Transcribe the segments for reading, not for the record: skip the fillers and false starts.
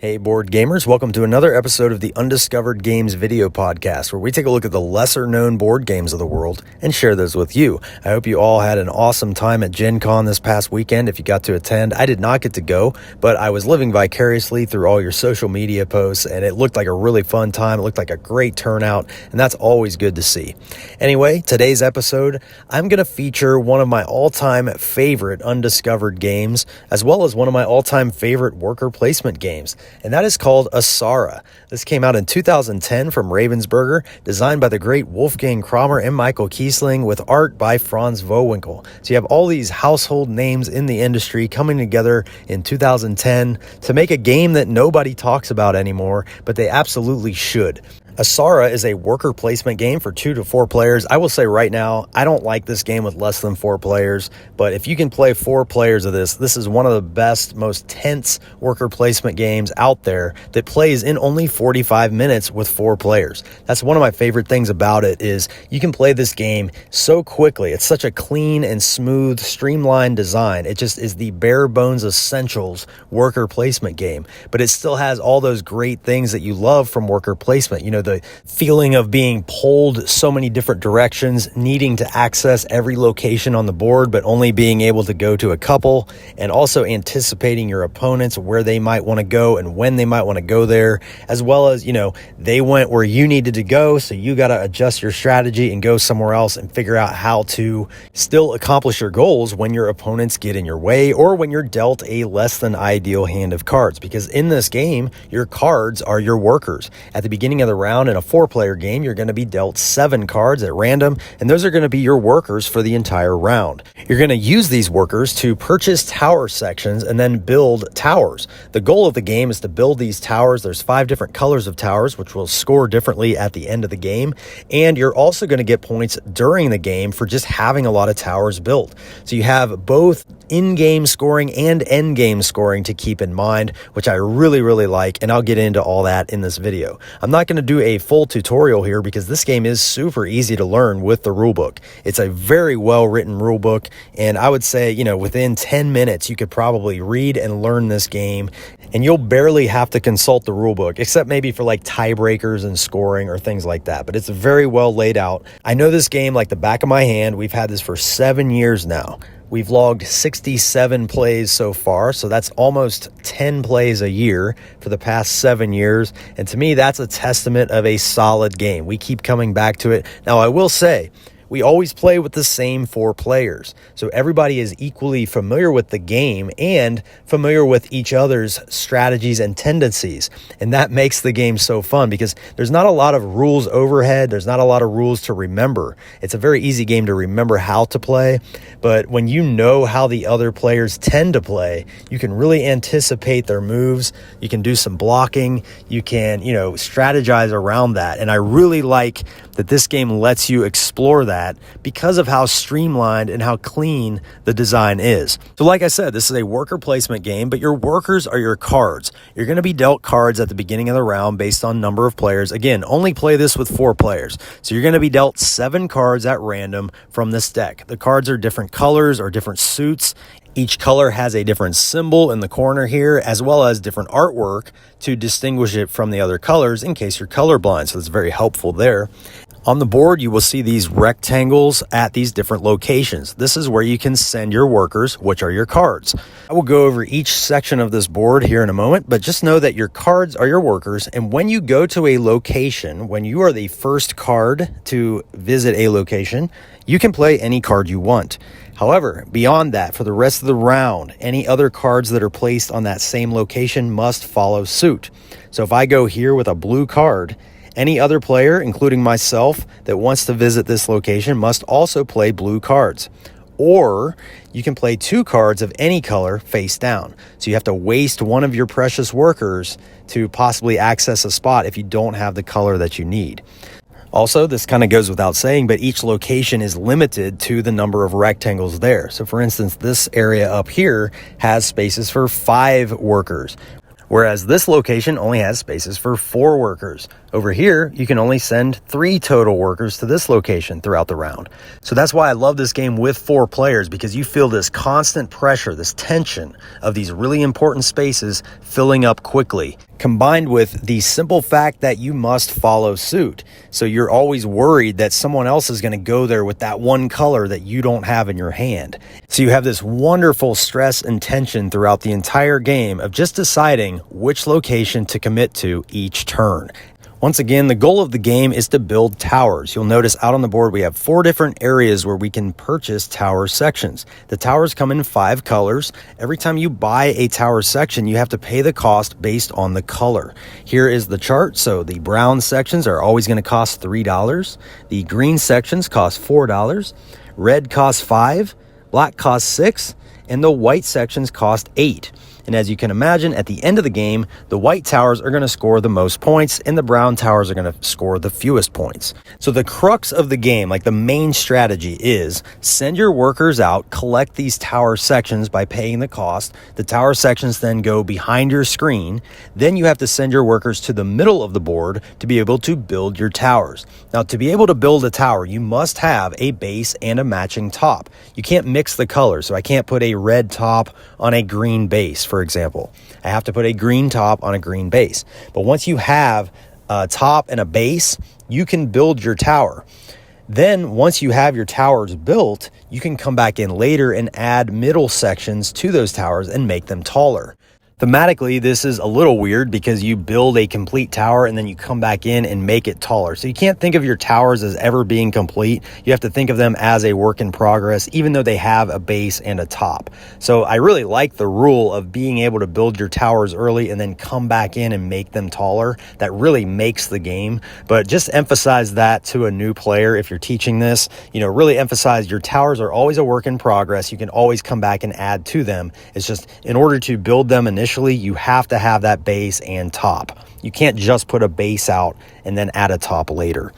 Hey board gamers, welcome to another episode of the Undiscovered Games video podcast, where we take a look at the lesser known board games of the world and share those with you. I hope you all had an awesome time at Gen Con this past weekend if you got to attend. I did not get to go, but I was living vicariously through all your social media posts, and it looked like a really fun time. It looked like a great turnout, and that's always good to see. Anyway, today's episode, I'm going to feature one of my all-time favorite Undiscovered games, as well as one of my all-time favorite worker placement games. And that is called ASARA. This came out in 2010 from Ravensburger, designed by the great Wolfgang Kramer and Michael Kiesling, with art by Franz Vohwinkel. So you have all these household names in the industry coming together in 2010 to make a game that nobody talks about anymore, but they absolutely should. ASARA is a worker placement game for 2 to 4 players. I will say right now, I don't like this game with less than 4 players, but if you can play 4 players of this is one of the best, most tense worker placement games out there that plays in only 45 minutes with 4 players. That's one of my favorite things about it, is you can play this game so quickly. It's such a clean and smooth, streamlined design. It just is the bare bones essentials worker placement game, but it still has all those great things that you love from worker placement. You know, the feeling of being pulled so many different directions, needing to access every location on the board, but only being able to go to a couple, and also anticipating your opponents, where they might want to go and when they might want to go there, as well as, you know, they went where you needed to go, so you got to adjust your strategy and go somewhere else and figure out how to still accomplish your goals when your opponents get in your way, or when you're dealt a less than ideal hand of cards. Because in this game, your cards are your workers. At the beginning of the round, in a 4-player game, you're going to be dealt 7 cards at random, and those are going to be your workers for the entire round. You're going to use these workers to purchase tower sections and then build towers. The goal of the game is to build these towers. There's 5 different colors of towers, which will score differently at the end of the game, and you're also going to get points during the game for just having a lot of towers built. So you have both in-game scoring and end-game scoring to keep in mind, which I really like, and I'll get into all that in this video. I'm not going to do a full tutorial here because this game is super easy to learn with the rulebook. It's a very well-written rulebook, and I would say, you know, within 10 minutes, you could probably read and learn this game, and you'll barely have to consult the rulebook, except maybe for like tiebreakers and scoring or things like that, but it's very well laid out. I know this game like the back of my hand. We've had this for 7 years now. We've logged 67 plays so far, so that's almost 10 plays a year for the past 7 years. And to me, that's a testament of a solid game. We keep coming back to it. Now, I will say, we always play with the same 4 players, so everybody is equally familiar with the game and familiar with each other's strategies and tendencies, and that makes the game so fun because there's not a lot of rules overhead. There's not a lot of rules to remember. It's a very easy game to remember how to play, but when you know how the other players tend to play, you can really anticipate their moves. You can do some blocking. You can, you know, strategize around that, and I really like that this game lets you explore that because of how streamlined and how clean the design is. So like I said, this is a worker placement game, but your workers are your cards. You're going to be dealt cards at the beginning of the round based on number of players. Again, only play this with 4 players. So you're going to be dealt 7 cards at random from this deck. The cards are different colors or different suits. Each color has a different symbol in the corner here, as well as different artwork to distinguish it from the other colors in case you're colorblind. So it's very helpful there. On the board, you will see these rectangles at these different locations. This is where you can send your workers, which are your cards. I will go over each section of this board here in a moment, but just know that your cards are your workers, and when you go to a location, when you are the first card to visit a location, you can play any card you want. However, beyond that, for the rest of the round, any other cards that are placed on that same location must follow suit. So if I go here with a blue card, any other player, including myself, that wants to visit this location must also play blue cards. Or you can play 2 cards of any color face down. So you have to waste one of your precious workers to possibly access a spot if you don't have the color that you need. Also, this kind of goes without saying, but each location is limited to the number of rectangles there. So for instance, this area up here has spaces for 5 workers, whereas this location only has spaces for 4 workers. Over here, you can only send 3 total workers to this location throughout the round. So that's why I love this game with 4 players, because you feel this constant pressure, this tension of these really important spaces filling up quickly. combined with the simple fact that you must follow suit. So you're always worried that someone else is going to go there with that one color that you don't have in your hand. So you have this wonderful stress and tension throughout the entire game of just deciding which location to commit to each turn. Once again, the goal of the game is to build towers. You'll notice out on the board we have 4 different areas where we can purchase tower sections. The towers come in 5 colors. Every time you buy a tower section, you have to pay the cost based on the color. Here is the chart. So the brown sections are always going to cost $3. The green sections cost $4. Red costs $5. Black costs $6. And the white sections cost $8. And as you can imagine, at the end of the game, the white towers are going to score the most points and the brown towers are going to score the fewest points. So the crux of the game, like the main strategy, is send your workers out, collect these tower sections by paying the cost. The tower sections then go behind your screen. Then you have to send your workers to the middle of the board to be able to build your towers. Now, to be able to build a tower, you must have a base and a matching top. You can't mix the colors, so I can't put a red top on a green base, for example. I have to put a green top on a green base. But once you have a top and a base, you can build your tower. Then once you have your towers built, you can come back in later and add middle sections to those towers and make them taller. Thematically, this is a little weird because you build a complete tower and then you come back in and make it taller. So you can't think of your towers as ever being complete. You have to think of them as a work in progress, even though they have a base and a top. So I really like the rule of being able to build your towers early and then come back in and make them taller. That really makes the game. But just emphasize that to a new player if you're teaching this. Really emphasize your towers are always a work in progress. You can always come back and add to them. It's just in order to build them initially, you have to have that base and top. You can't just put a base out and then add a top later.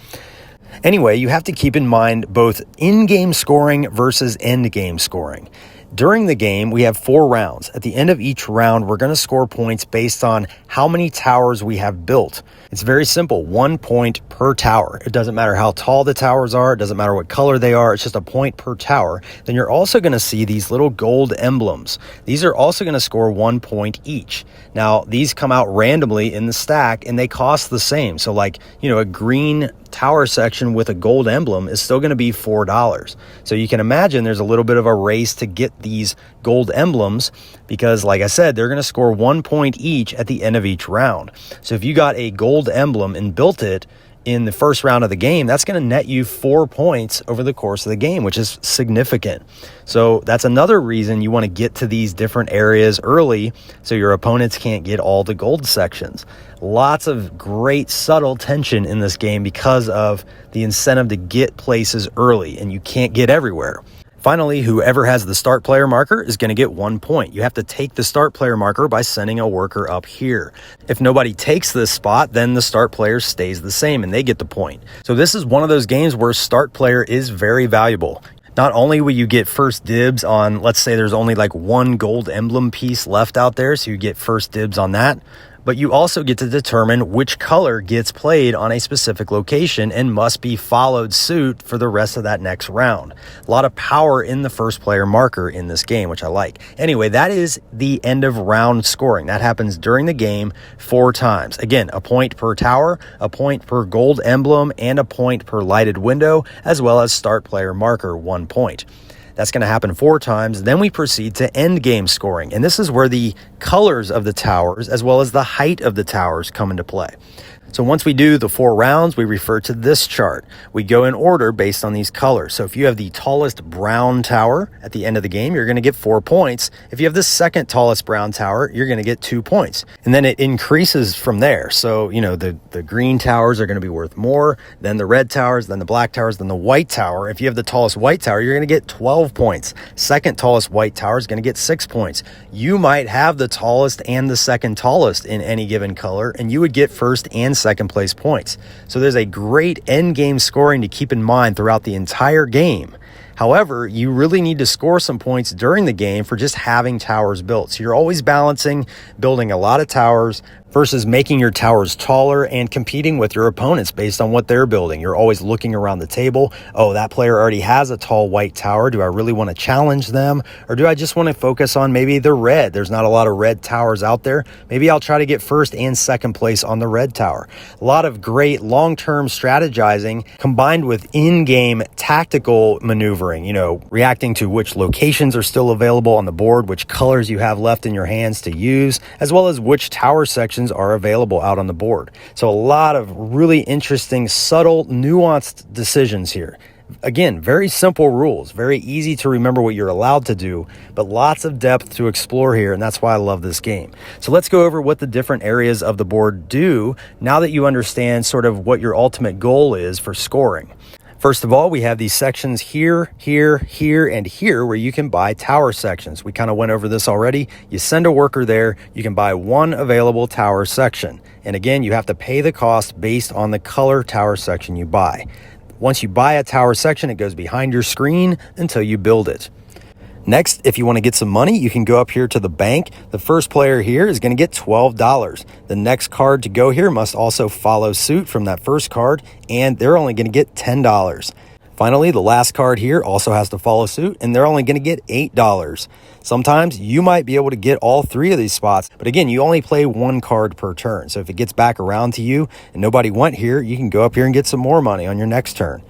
Anyway, you have to keep in mind both in-game scoring versus end-game scoring. During the game, we have 4 rounds. At the end of each round, we're going to score points based on how many towers we have built. It's very simple, 1 point per tower. It doesn't matter how tall the towers are. It doesn't matter what color they are. It's just a point per tower. Then you're also going to see these little gold emblems. These are also going to score 1 point each. Now, these come out randomly in the stack and they cost the same. So a green tower section with a gold emblem is still going to be $4. So you can imagine there's a little bit of a race to get these gold emblems because, like I said, they're going to score 1 point each at the end of each round. So if you got a gold emblem and built it in the first round of the game, that's going to net you 4 points over the course of the game, which is significant. So that's another reason you want to get to these different areas early so your opponents can't get all the gold sections. Lots of great subtle tension in this game because of the incentive to get places early, and you can't get everywhere. Finally, whoever has the start player marker is going to get 1 point. You have to take the start player marker by sending a worker up here. If nobody takes this spot, then the start player stays the same and they get the point. So this is one of those games where start player is very valuable. Not only will you get first dibs on, let's say there's only 1 gold emblem piece left out there, so you get first dibs on that, but you also get to determine which color gets played on a specific location and must be followed suit for the rest of that next round. A lot of power in the first player marker in this game, which I like. Anyway, that is the end of round scoring. That happens during the game 4 times. Again, a point per tower, a point per gold emblem, and a point per lighted window, as well as start player marker, 1 point. That's going to happen 4 times. Then we proceed to end game scoring. And this is where the colors of the towers as well as the height of the towers come into play. So once we do the 4 rounds, we refer to this chart. We go in order based on these colors. So if you have the tallest brown tower at the end of the game, you're going to get 4 points. If you have the second tallest brown tower, you're going to get 2 points. And then it increases from there. So, the green towers are going to be worth more, then the red towers, then the black towers, then the white tower. If you have the tallest white tower, you're going to get 12 points. Second tallest white tower is going to get 6 points. You might have the tallest and the second tallest in any given color, and you would get first and second place points. So there's a great end game scoring to keep in mind throughout the entire game. However, you really need to score some points during the game for just having towers built. So you're always balancing building a lot of towers versus making your towers taller and competing with your opponents based on what they're building. You're always looking around the table. Oh, that player already has a tall white tower. Do I really want to challenge them? Or do I just want to focus on maybe the red? There's not a lot of red towers out there. Maybe I'll try to get first and second place on the red tower. A lot of great long-term strategizing combined with in-game tactical maneuvering, reacting to which locations are still available on the board, which colors you have left in your hands to use, as well as which tower sections are available out on the board. So a lot of really interesting, subtle, nuanced decisions here. Again, very simple rules, very easy to remember what you're allowed to do, but lots of depth to explore here, and that's why I love this game. So let's go over what the different areas of the board do now that you understand sort of what your ultimate goal is for scoring. First of all, we have these sections here, here, here, and here where you can buy tower sections. We kind of went over this already. You send a worker there, you can buy one available tower section. And again, you have to pay the cost based on the color tower section you buy. Once you buy a tower section, it goes behind your screen until you build it. Next, if you want to get some money, you can go up here to the bank. The first player here is going to get $12. The next card to go here must also follow suit from that first card, and they're only going to get $10. Finally, the last card here also has to follow suit, and they're only going to get $8. Sometimes you might be able to get all three of these spots, but again, you only play one card per turn. So if it gets back around to you and nobody went here, you can go up here and get some more money on your next turn.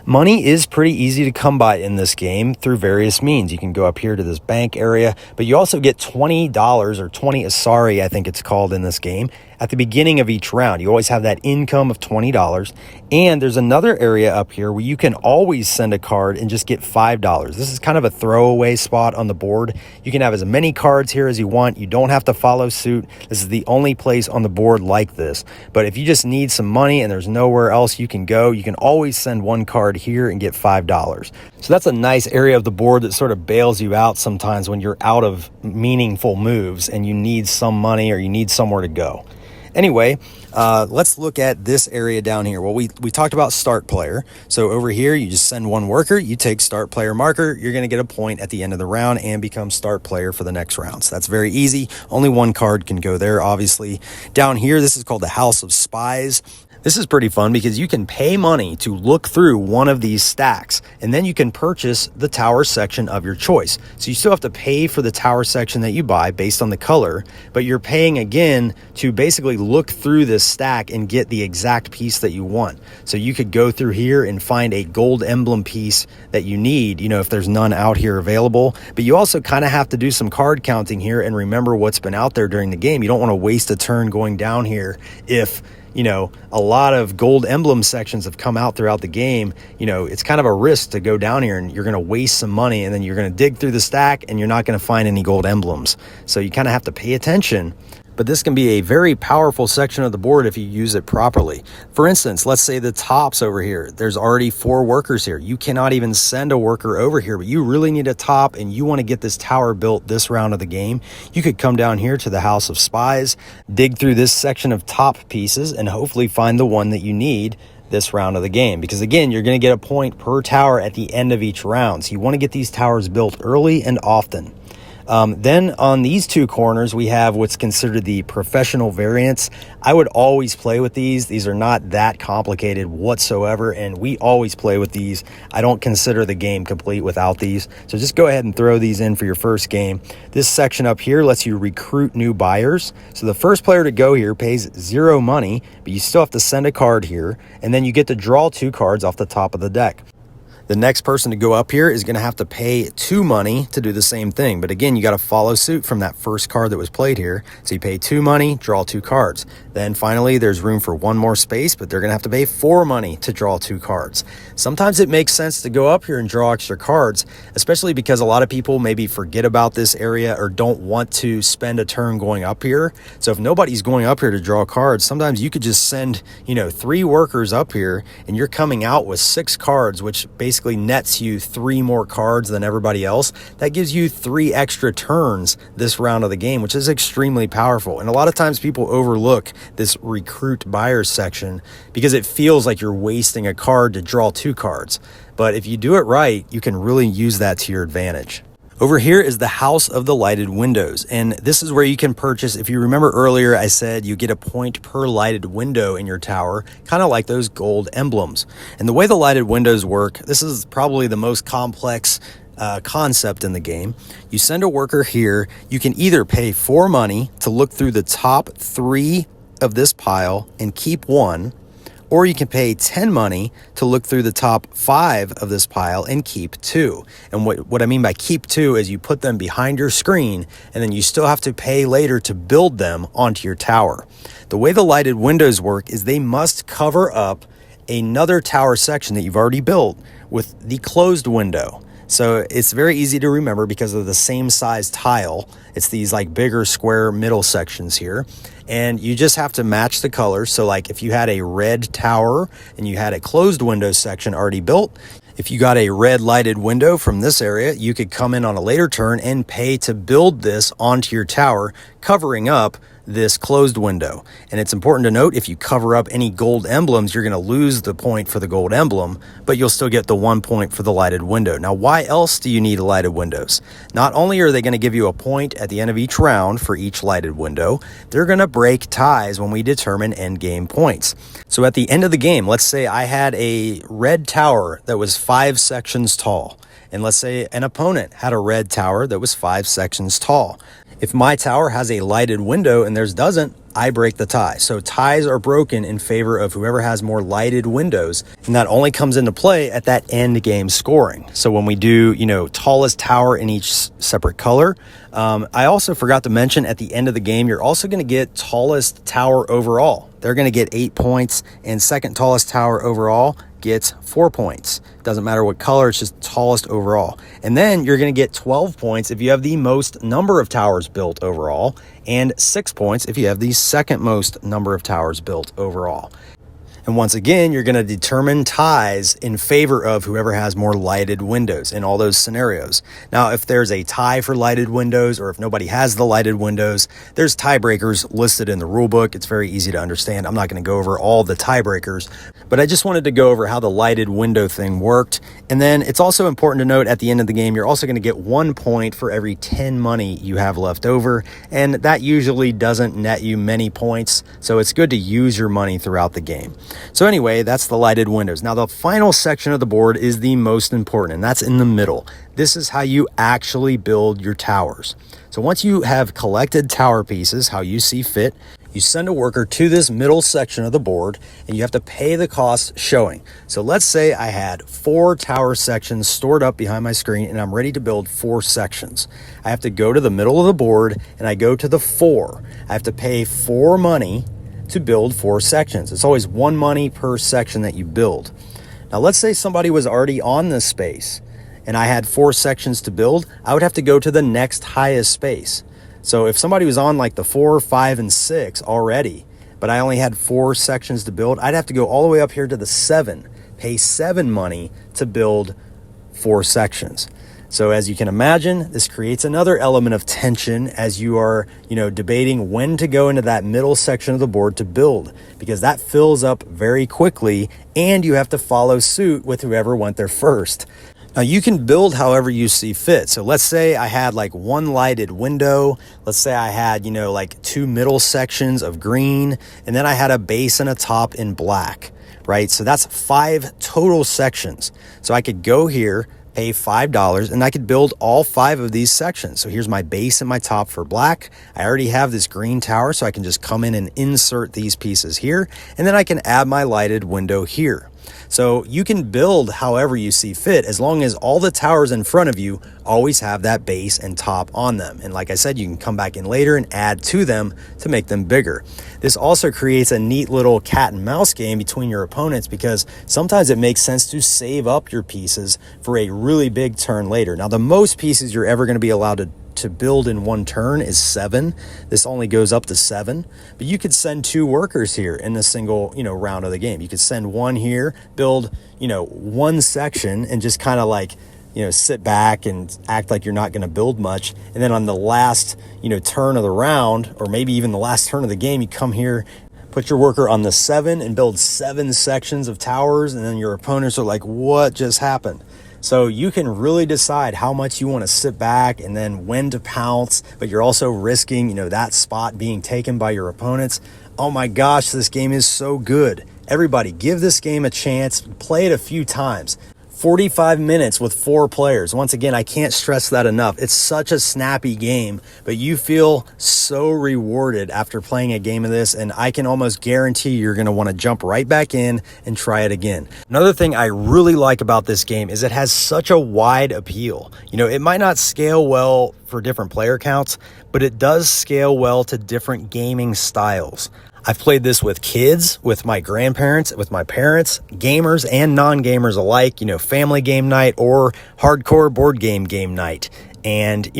Money is pretty easy to come by in this game through various means. You can go up here to this bank area, but you also get $20 or 20 ASARA, I think it's called in this game, at the beginning of each round. You always have that income of $20. And there's another area up here where you can always send a card and just get $5. This is kind of a throwaway spot on the board. You can have as many cards here as you want. You don't have to follow suit. This is the only place on the board like this. But if you just need some money and there's nowhere else you can go, you can always send one card here and get $5. So that's a nice area of the board that sort of bails you out sometimes when you're out of meaningful moves and you need some money or you need somewhere to go. Anyway, let's look at this area down here. Well, we talked about start player. So over here, you just send one worker, you take start player marker, you're going to get a point at the end of the round and become start player for the next round. So that's very easy. Only one card can go there, obviously. Down here, this is called the House of Spies. This is pretty fun because you can pay money to look through one of these stacks, and then you can purchase the tower section of your choice. So you still have to pay for the tower section that you buy based on the color, but you're paying again to basically look through this stack and get the exact piece that you want. So you could go through here and find a gold emblem piece that you need, if there's none out here available. But you also kind of have to do some card counting here and remember what's been out there during the game. You don't want to waste a turn going down here if a lot of gold emblem sections have come out throughout the game. It's kind of a risk to go down here and you're going to waste some money and then you're going to dig through the stack and you're not going to find any gold emblems. So you kind of have to pay attention. But this can be a very powerful section of the board if you use it properly. For instance, let's say the tops over here. There's already 4 workers here. You cannot even send a worker over here, but you really need a top and you want to get this tower built this round of the game. You could come down here to the House of Spies, dig through this section of top pieces, and hopefully find the one that you need this round of the game. Because again, you're going to get a point per tower at the end of each round. So you want to get these towers built early and often. Then on these two corners, we have what's considered the professional variants. I would always play with these. These are not that complicated whatsoever, and we always play with these. I don't consider the game complete without these. So just go ahead and throw these in for your first game. This section up here lets you recruit new buyers. So the first player to go here pays 0 money, but you still have to send a card here, and then you get to draw 2 cards off the top of the deck. The next person to go up here is going to have to pay 2 money to do the same thing. But again, you got to follow suit from that first card that was played here. So you pay 2 money, draw 2 cards. Then finally, there's room for 1 more space, but they're going to have to pay 4 money to draw 2 cards. Sometimes it makes sense to go up here and draw extra cards, especially because a lot of people maybe forget about this area or don't want to spend a turn going up here. So if nobody's going up here to draw cards, sometimes you could just send, 3 workers up here and you're coming out with 6 cards, which basically nets you 3 more cards than everybody else. That gives you 3 extra turns this round of the game, which is extremely powerful. And a lot of times people overlook this recruit buyers section because it feels like you're wasting a card to draw 2 cards. But if you do it right, you can really use that to your advantage. Over here is the House of the Lighted Windows, and this is where you can purchase. If you remember earlier, I said you get a point per lighted window in your tower, kind of like those gold emblems. And the way the lighted windows work, this is probably the most complex concept in the game. You send a worker here. You can either pay 4 money to look through the top 3 of this pile and keep 1, or you can pay 10 money to look through the top 5 of this pile and keep 2. And what I mean by keep 2 is you put them behind your screen, and then you still have to pay later to build them onto your tower. The way the lighted windows work is they must cover up another tower section that you've already built with the closed window. So it's very easy to remember because of the same size tile. It's these like bigger square middle sections here. And you just have to match the colors. So like if you had a red tower and you had a closed window section already built, if you got a red lighted window from this area, you could come in on a later turn and pay to build this onto your tower, covering up this closed window. And it's important to note, if you cover up any gold emblems, you're going to lose the point for the gold emblem, but you'll still get the 1 point for the lighted window. Now, why else do you need lighted windows? Not only are they going to give you a point at the end of each round for each lighted window, they're going to break ties when we determine end game points. So at the end of the game, let's say I had a red tower that was 5 sections tall. And let's say an opponent had a red tower that was 5 sections tall. If my tower has a lighted window and theirs doesn't, I break the tie. So ties are broken in favor of whoever has more lighted windows. And that only comes into play at that end game scoring. So when we do, tallest tower in each separate color. I also forgot to mention at the end of the game, you're also going to get tallest tower overall. They're going to get 8 points, and second tallest tower overall gets 4 points. Doesn't matter what color, it's just tallest overall. And then you're going to get 12 points if you have the most number of towers built overall, and 6 points if you have the second most number of towers built overall. And once again, you're going to determine ties in favor of whoever has more lighted windows in all those scenarios. Now, if there's a tie for lighted windows, or if nobody has the lighted windows, there's tiebreakers listed in the rulebook. It's very easy to understand. I'm not going to go over all the tiebreakers, but I just wanted to go over how the lighted window thing worked. And then it's also important to note at the end of the game, you're also going to get 1 point for every 10 money you have left over. And that usually doesn't net you many points. So it's good to use your money throughout the game. So anyway, that's the lighted windows. Now, the final section of the board is the most important, and that's in the middle. This is how you actually build your towers. So once you have collected tower pieces, how you see fit, you send a worker to this middle section of the board, and you have to pay the cost showing. So let's say I had 4 tower sections stored up behind my screen, and I'm ready to build 4 sections. I have to go to the middle of the board, and I go to the 4. I have to pay 4 money to build 4 sections. It's always 1 money per section that you build. Now, let's say somebody was already on this space, and I had 4 sections to build. I would have to go to the next highest space. So if somebody was on like the 4, 5, and 6 already, but I only had 4 sections to build, I'd have to go all the way up here to the 7, pay 7 money to build 4 sections. So as you can imagine, this creates another element of tension as you are, debating when to go into that middle section of the board to build, because that fills up very quickly and you have to follow suit with whoever went there first. Now, you can build however you see fit. So let's say I had like 1 lighted window. Let's say I had, like 2 middle sections of green, and then I had a base and a top in black, right? So that's 5 total sections. So I could go here, pay $5, and I could build all 5 of these sections. So here's my base and my top for black. I already have this green tower, so I can just come in and insert these pieces here, and then I can add my lighted window here. So you can build however you see fit, as long as all the towers in front of you always have that base and top on them. And like I said, you can come back in later and add to them to make them bigger. This also creates a neat little cat and mouse game between your opponents, because sometimes it makes sense to save up your pieces for a really big turn later. Now, the most pieces you're ever going to be allowed to build in 1 turn is 7. This only goes up to 7, but you could send 2 workers here in a single, round of the game. You could send 1 here, build, 1 section, and just kind of like, sit back and act like you're not going to build much. And then on the last, turn of the round, or maybe even the last turn of the game, you come here, put your worker on the 7 and build 7 sections of towers. And then your opponents are like, what just happened? So you can really decide how much you want to sit back and then when to pounce, but you're also risking, that spot being taken by your opponents. Oh my gosh, this game is so good. Everybody, give this game a chance. Play it a few times. 45 minutes with 4 players. Once again, I can't stress that enough. It's such a snappy game, but you feel so rewarded after playing a game of this, and I can almost guarantee you're going to want to jump right back in and try it again. Another thing I really like about this game is it has such a wide appeal. It might not scale well for different player counts, but it does scale well to different gaming styles. I've played this with kids, with my grandparents, with my parents, gamers and non-gamers alike, family game night or hardcore board game night. And,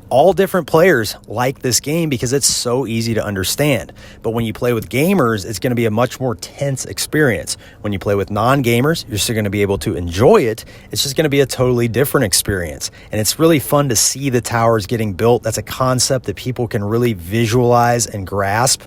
all different players like this game because it's so easy to understand. But when you play with gamers, it's going to be a much more tense experience. When you play with non-gamers, you're still going to be able to enjoy it. It's just going to be a totally different experience. And it's really fun to see the towers getting built. That's a concept that people can really visualize and grasp.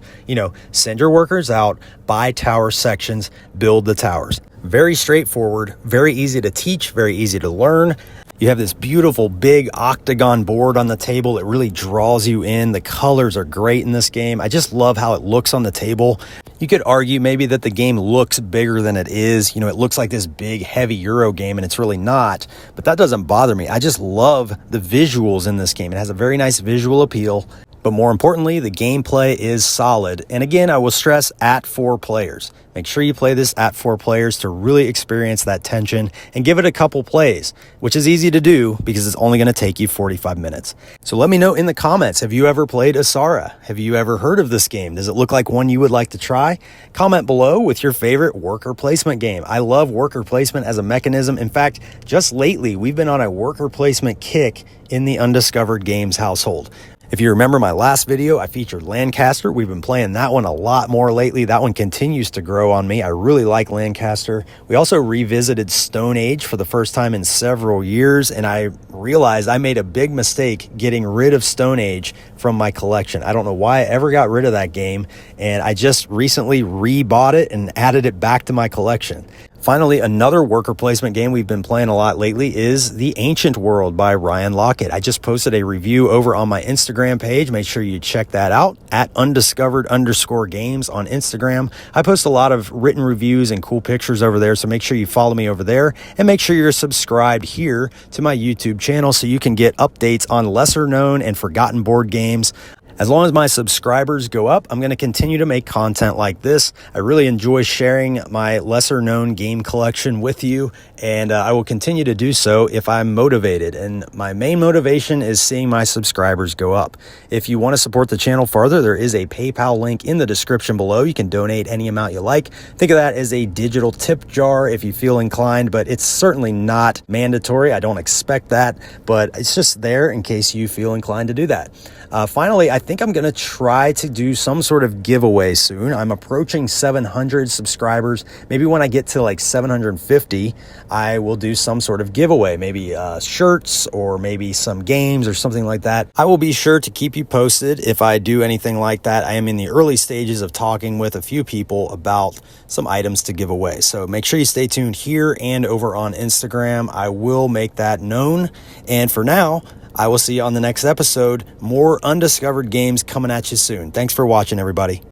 Send your workers out, buy tower sections, build the towers. Very straightforward, very easy to teach, very easy to learn. You have this beautiful big octagon board on the table. It really draws you in. The colors are great in this game. I just love how it looks on the table. You could argue maybe that the game looks bigger than it is. It looks like this big, heavy Euro game, and it's really not. But that doesn't bother me. I just love the visuals in this game. It has a very nice visual appeal. But more importantly, the gameplay is solid. And again, I will stress at 4 players. Make sure you play this at 4 players to really experience that tension and give it a couple plays, which is easy to do because it's only going to take you 45 minutes. So let me know in the comments, have you ever played ASARA? Have you ever heard of this game? Does it look like one you would like to try? Comment below with your favorite worker placement game. I love worker placement as a mechanism. In fact, just lately, we've been on a worker placement kick in the Undiscovered Games household. If you remember my last video, I featured Lancaster. We've been playing that one a lot more lately. That one continues to grow on me. I really like Lancaster. We also revisited Stone Age for the first time in several years, and I realized I made a big mistake getting rid of Stone Age from my collection. I don't know why I ever got rid of that game, and I just recently rebought it and added it back to my collection. Finally, another worker placement game we've been playing a lot lately is The Ancient World by Ryan Lockett. I just posted a review over on my Instagram page. Make sure you check that out at undiscovered_games on Instagram. I post a lot of written reviews and cool pictures over there, so make sure you follow me over there and make sure you're subscribed here to my YouTube channel so you can get updates on lesser known and forgotten board games. As long as my subscribers go up, I'm going to continue to make content like this. I really enjoy sharing my lesser known game collection with you, and I will continue to do so if I'm motivated. And my main motivation is seeing my subscribers go up. If you want to support the channel further, there is a PayPal link in the description below. You can donate any amount you like. Think of that as a digital tip jar if you feel inclined, but it's certainly not mandatory. I don't expect that, but it's just there in case you feel inclined to do that. Finally, I think I'm going to try to do some sort of giveaway soon. I'm approaching 700 subscribers. Maybe when I get to like 750, I will do some sort of giveaway, maybe shirts or maybe some games or something like that. I will be sure to keep you posted if I do anything like that. I am in the early stages of talking with a few people about some items to give away. So make sure you stay tuned here and over on Instagram. I will make that known. And for now, I will see you on the next episode. More Undiscovered games coming at you soon. Thanks for watching, everybody.